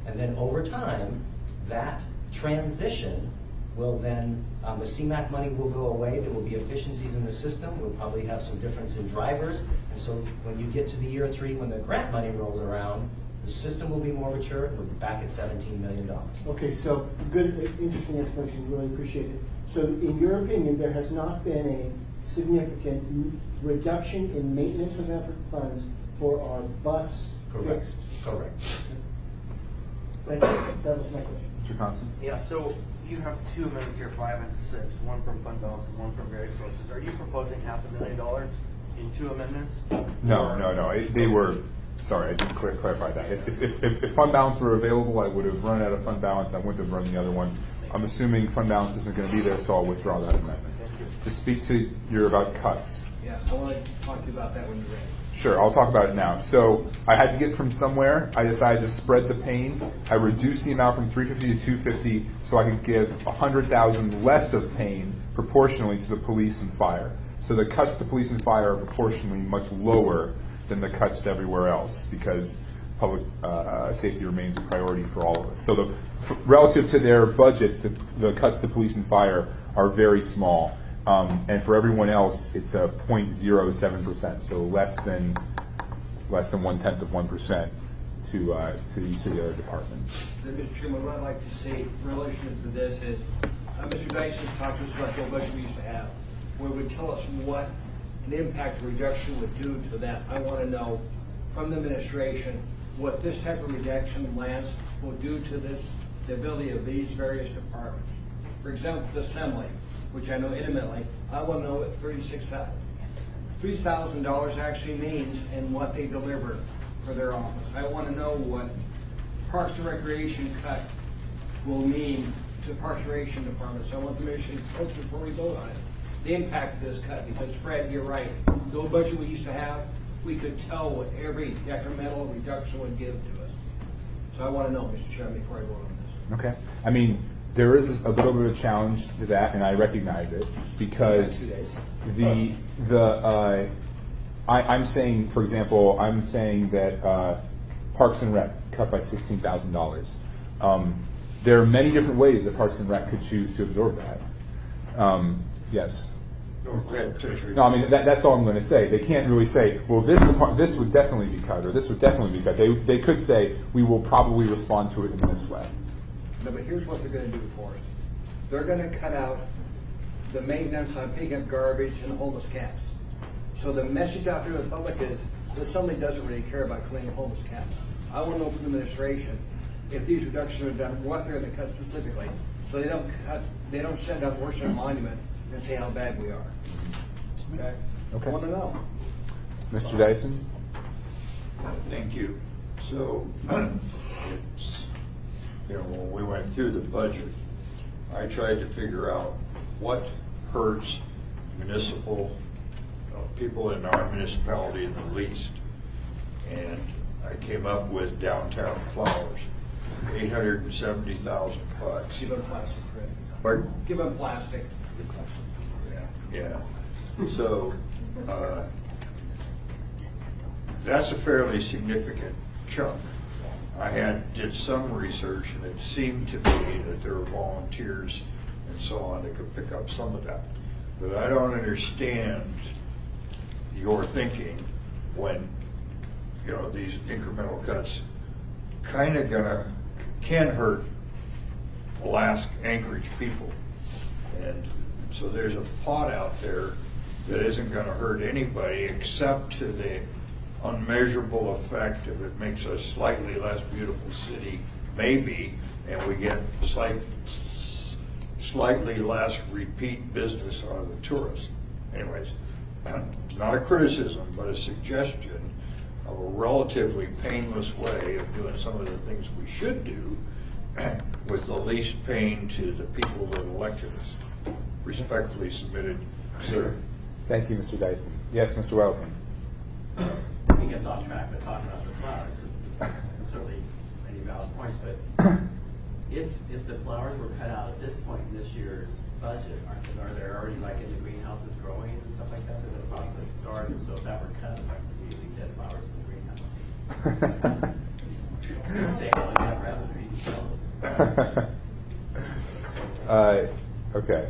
And then over time, that transition will then, the CMAQ money will go away, there will be efficiencies in the system, we'll probably have some difference in drivers, and so when you get to the year 3, when the grant money rolls around, The system will be more mature, we're back at $17 million. Okay, so good, interesting explanation, really appreciate it. So in your opinion, there has not been a significant reduction in maintenance of effort funds for our bus Correct. fixed? Correct. Thank you, that was my question. Mr. Constant? Yeah, so you have two amendments here, 5 and 6, one from fund balance and one from various sources. Are you proposing $500,000 in two amendments? No. They were, sorry, I didn't clarify that. If fund balance were available, I would have run out of fund balance. I wouldn't have run the other one. I'm assuming fund balance isn't going to be there, so I'll withdraw that amendment. To speak to your about cuts. Yeah, I want to talk to you about that when you're ready. Sure, I'll talk about it now. So I had to get from somewhere. I decided to spread the pain. I reduced the amount from 350 to 250 so I could give 100,000 less of pain proportionally to the police and fire. So the cuts to police and fire are proportionally much lower than the cuts to everywhere else because public safety remains a priority for all of us. So relative to their budgets, the cuts to police and fire are very small. And for everyone else, it's a 0.07%, so less than 1/10 of 1% to each of the other departments. Then, Mr. Chairman, what I'd like to see in relation to this is, Mr. Dyson's talked to us about the budget we used to have, where it would tell us what an impact reduction would do to them. I want to know from the administration what this type of reduction, Lance, will do to the ability of these various departments. For example, the assembly, which I know intimately, I want to know what $3,000 actually means and what they deliver for their office. I want to know what Parks and Recreation cut will mean to the Parks and Recreation Department. So I want the mission discuss before we vote on it. The impact of this cut, because Fred, you're right. The old budget we used to have, we could tell what every decremental reduction would give to us. So I want to know, Mr. Chairman, before I vote on this. Okay. I mean, there is a little bit of a challenge to that, and I recognize it because I'm saying, for example, I'm saying that Parks and Rec cut by $16,000. There are many different ways that Parks and Rec could choose to absorb that. Yes. No, I mean that's all I'm going to say. They can't really say, well, this would definitely be cut, or this would definitely be cut. They could say, we will probably respond to it in this way. No, but here's what they're going to do for us. They're going to cut out the maintenance on picking up garbage and homeless camps. So the message out there to the public is that somebody doesn't really care about cleaning homeless camps. I want to know from the administration if these reductions are done, what they're going to cut specifically, so they don't shut down Worksession Monument and say how bad we are. Okay. I want to know. Mr. Dyson? Thank you. So, when we went through the budget, I tried to figure out what hurts municipal people in our municipality the least. And I came up with downtown flowers, $870,000. Give them plastic, Fred. Pardon? Give them plastic. Yeah. So that's a fairly significant chunk. I did some research, and it seemed to me that there were volunteers and so on that could pick up some of that. But I don't understand your thinking when these incremental cuts kind of can hurt Alaska Anchorage people, and so there's a pot out there that isn't going to hurt anybody except to the unmeasurable effect if it makes us slightly less beautiful city, maybe, and we get slightly less repeat business out of the tourists. Anyways, not a criticism, but a suggestion of a relatively painless way of doing some of the things we should do with the least pain to the people that elected us. Respectfully submitted, sir. Thank you, Mr. Dyson. Yes, Mr. Wellington. He gets off track by talking about the flowers. It's certainly many valid points, but if the flowers were cut out at this point in this year's budget, are there already in the greenhouses growing and stuff like that? The process starts, so if that were cut, we usually get flowers in the greenhouse. Say all again rather than Okay.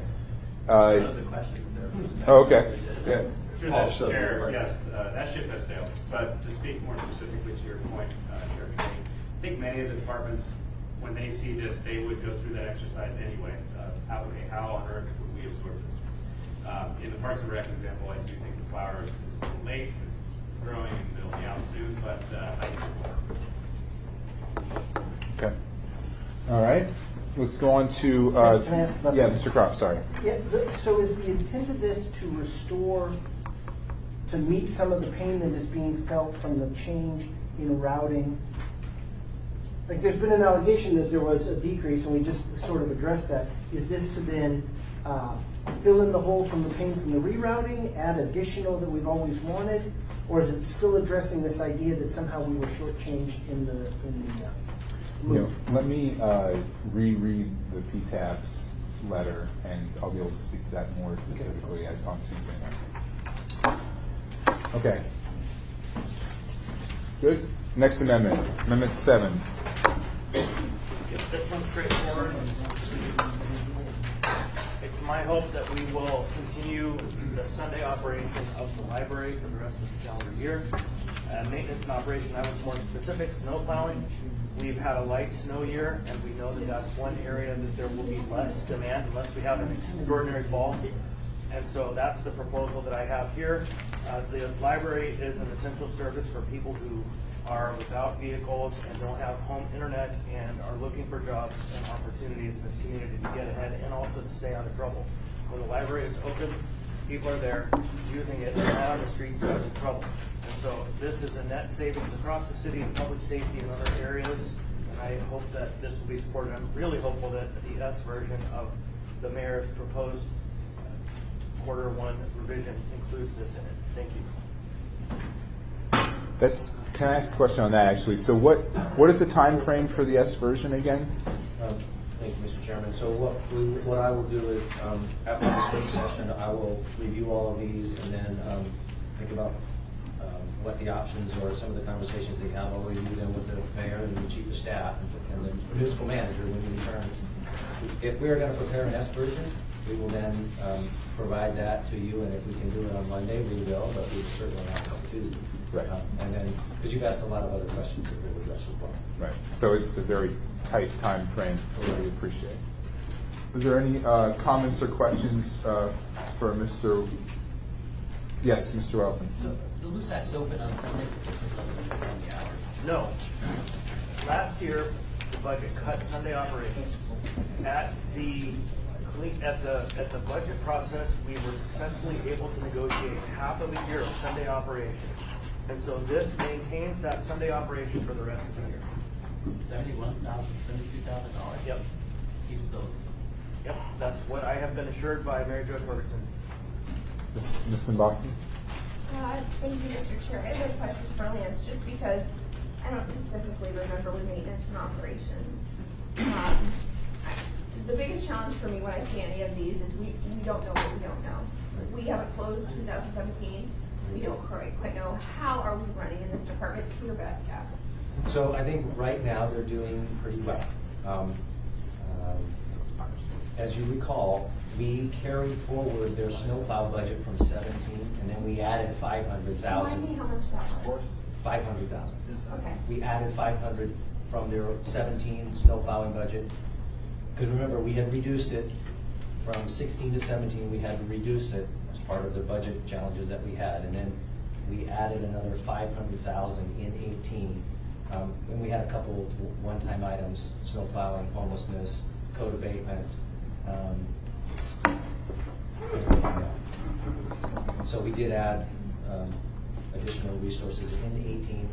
That was a question. Oh, okay. Yeah. Through the chair, yes, that ship has sailed. But to speak more specifically to your point, Chair Training, I think many of the departments, when they see this, they would go through that exercise anyway. How on earth would we absorb this? In the Parks and Rec example, I do think the flower is a little late, it's growing and it'll be out soon, but I do. Okay. All right. Let's go on to, Can I ask about yeah, this? Mr. Croft, sorry. Yeah, so is the intent of this to restore, to meet some of the pain that is being felt from the change in routing? Like, there's been an allegation that there was a decrease, and we just sort of addressed that. Is this to then fill in the hole from the pain from the rerouting, add additional that we've always wanted, or is it still addressing this idea that somehow we were shortchanged in the move? Let me reread the PTAB's letter, and I'll be able to speak to that more specifically on Tuesday night. Okay. Good. Next amendment, Amendment 7. Yep, this one's straightforward. It's my hope that we will continue the Sunday operation of the library for the rest of the calendar year. Maintenance and operation, I was more specific, snow plowing. We've had a light snow year, and we know that that's one area that there will be less demand unless we have an extraordinary fall. And so that's the proposal that I have here. The library is an essential service for people who are without vehicles and don't have home internet and are looking for jobs and opportunities in this community to get ahead and also to stay out of trouble. When the library is open, people are there using it, and not on the streets causing trouble. And so this is a net savings across the city in public safety and other areas, and I hope that this will be supported. I'm really hopeful that the S version of the mayor's proposed Q1 revision includes this in it. Thank you. Can I ask a question on that, actually? So what is the time frame for the S version again? Thank you, Mr. Chairman. So what I will do is, after this work session, I will review all of these and then think about what the options or some of the conversations they have. I'll review them with the mayor and the chief of staff and the municipal manager when he returns. If we're going to prepare an S version, we will then provide that to you, and if we can do it on Monday, we will, but we certainly have it on Tuesday. Right. And then, because you've asked a lot of other questions that we'll address as well. Right. So it's a very tight time frame, which we appreciate. Is there any comments or questions for Mr. Yes, Mr. Welton? So the LUSAC's open on Sunday because Christmas doesn't have any hours? No. Last year, the budget cut Sunday operations. At the budget process, we were successfully able to negotiate half of a year of Sunday operations. And so this maintains that Sunday operation for the rest of the year. $71,000, $72,000? Yep. Keeps those. Yep, that's what I have been assured by Mary Jo Ferguson. Ms. McBoston? Thank you, Mr. Chair. I have a question for Lance, just because I don't specifically remember with maintenance and operations. The biggest challenge for me when I see any of these is we don't know what we don't know. We haven't closed 2017. We don't quite know how are we running in this department. It's your best guess. So I think right now they're doing pretty well. As you recall, we carried forward their snowplow budget from 17, and then we added 500,000. Remind me how much that was. 500,000. Okay. We added 500 from their 17 snowplowing budget. Because remember, we had reduced it from 16 to 17. We had to reduce it as part of the budget challenges that we had, and then we added another 500,000 in 18. And we had a couple one-time items: snowplowing, homelessness, code abatement. So we did add additional resources in 18.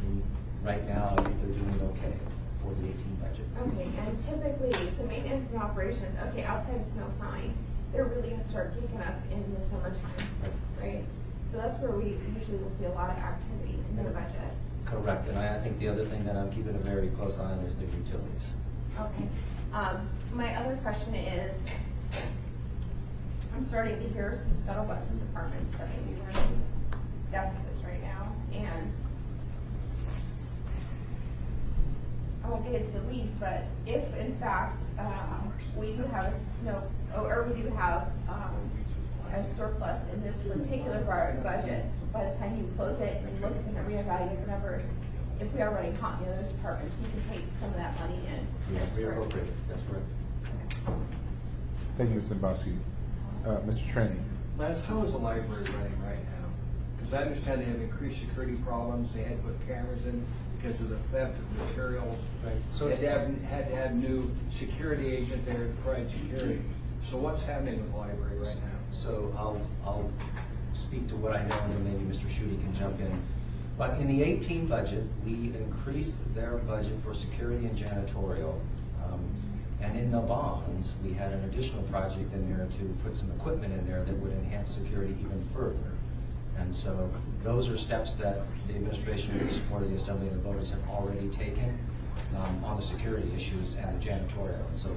And right now, I think they're doing okay for the 18 budget. Okay, and typically, so maintenance and operations, okay, outside of snow plowing, they're really going to start picking up in the summertime, right? So that's where we usually will see a lot of activity in the budget. Correct, and I think the other thing that I'm keeping a very close eye on is the utilities. Okay. My other question is, I'm starting to hear some scuttlebutt from departments that may be running deficits right now, and I won't get into the weeds, but if in fact we do have we do have a surplus in this particular budget, by the time you close it and look at and reevaluate the numbers, if we are running hot in the other departments, we can take some of that money in. Yeah, reappropriate, that's correct. Thank you, Ms. Dombowski. Mr. Tranny. Lance, how is the library running right now? Because I understand they have increased security problems, they had to put cameras in because of the theft of materials. So- They had to have new security agent there to provide security. So what's happening with the library right now? So I'll speak to what I know, and then maybe Mr. Schutte can jump in. But in the 18 budget, we increased their budget for security and janitorial. And in the bonds, we had an additional project in there to put some equipment in there that would enhance security even further. And so those are steps that the administration, with the support of the Assembly and the voters, have already taken on the security issues and the janitorial. And so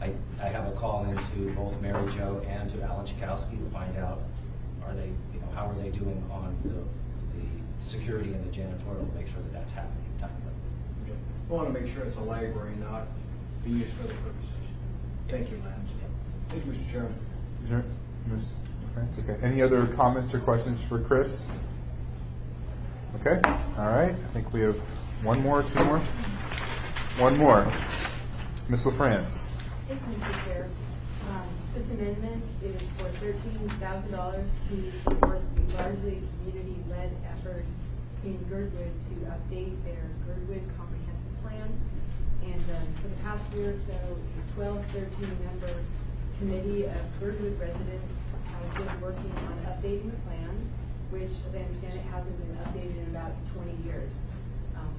I have a call into both Mary Jo and to Alan Chakowski to find out, how are they doing on the security and the janitorial, to make sure that that's happening timely. I want to make sure it's a library, not be used for other purposes. Thank you, Lance. Thank you, Mr. Chairman. Sure. Ms. France, okay. Any other comments or questions for Chris? Okay, all right. I think we have one more, two more? One more. Ms. LaFrance. Thank you, Mr. Chair. This amendment is for $13,000 to support the largely community-led effort in Girdwood to update their Girdwood Comprehensive Plan. And for the past year or so, a 12-13-member committee of Girdwood residents has been working on updating the plan, which, as I understand it, hasn't been updated in about 20 years.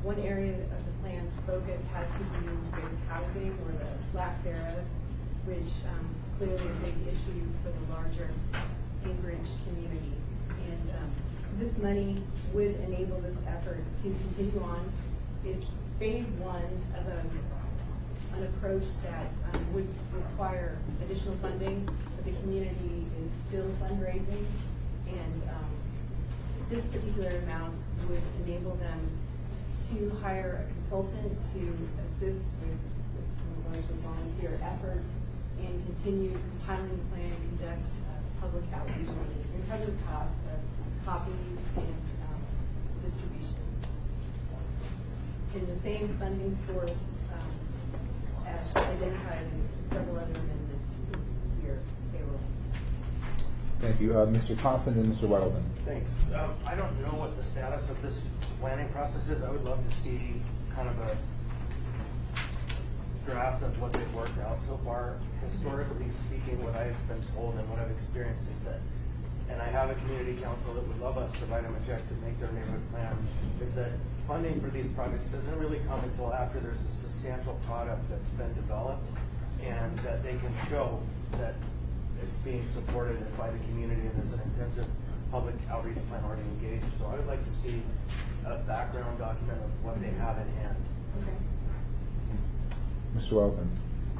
One area of the plan's focus has to do with housing, or the lack thereof, which clearly a big issue for the larger Anchorage community. And this money would enable this effort to continue on. It's phase one of an approach that would require additional funding, but the community is still fundraising, and this particular amount would enable them to hire a consultant to assist with this largely volunteer efforts and continue compiling the plan and conduct public outreach meetings and cover the costs of copies and distribution. In the same funding source as identified in several other amendments this year, payroll. Thank you. Mr. Thompson and Mr. Weddleton. Thanks. I don't know what the status of this planning process is. I would love to see kind of a draft of what they've worked out so far. Historically speaking, what I've been told and what I've experienced is that, and I have a community council that would love us to write them a check to make their neighborhood plan, is that funding for these projects doesn't really come until after there's a substantial product that's been developed and that they can show that it's being supported by the community and there's an intensive public outreach plan already engaged. So I would like to see a background document of what they have in hand. Okay. Mr. Weddleton.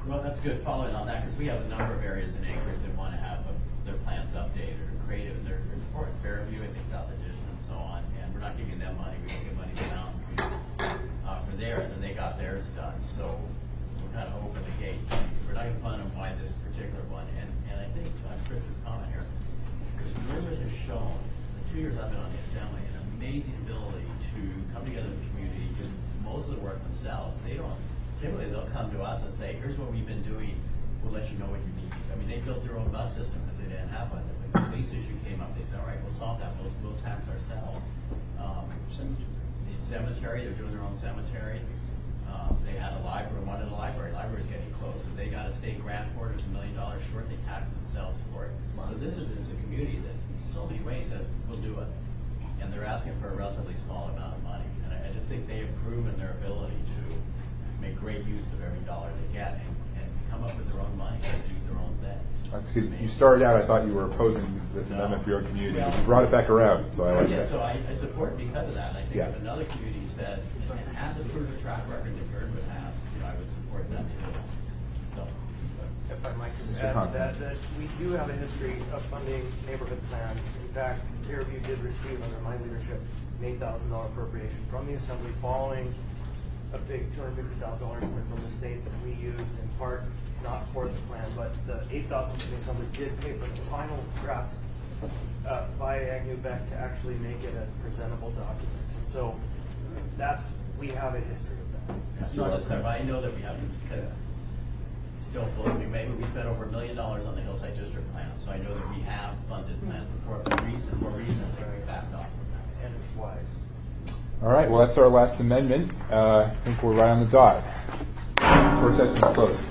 Well, that's good following on that, because we have a number of areas in Anchorage that want to have their plans updated or created. They're important. Fairview, I think South Addition and so on, and we're not giving them money. We don't give money to Mountain View for theirs, and they got theirs done. So we're kind of open the gate. We're not going to fund them by this particular one. And I think on Chris's comment here, because Girdwood has shown, the 2 years I've been on the Assembly, an amazing ability to come together with the community, do most of the work themselves. Typically they'll come to us and say, here's what we've been doing, we'll let you know what you need. I mean, they built their own bus system because they didn't have one. When the police issue came up, they said, all right, we'll solve that, we'll tax ourselves. The cemetery, they're doing their own cemetery. They had a library, wanted a library. Library's getting close. So they got a state grant for it. It's $1 million short. They taxed themselves for it. So this is a community that in so many ways says, we'll do it. And they're asking for a relatively small amount of money. And I just think they have proven their ability to make great use of every dollar they get and come up with their own money and do their own thing. That's good. You started out, I thought you were opposing this amendment for your community. You brought it back around, so I like that. So I support it because of that. And I think Yeah. if another community said, and has a proven track record that Girdwood has, I would support that too. So, If I might just add to that we do have a history of funding neighborhood plans. In fact, Fairview did receive, under my leadership, an $8,000 appropriation from the Assembly following a big $250,000 increment from the state that we used in part not for the plan, but the $8,000 from the Assembly did pay for the final draft by Agnew Beck to actually make it a presentable document. So we have a history of that. It's not just that, but I know that we have this because still blows me. Maybe we spent over $1 million on the Hillside District plan, so I know that we have funded plans before, but more recently we backed off from that. And it's wise. All right, well, that's our last amendment. I think we're right on the dot. Work session is closed.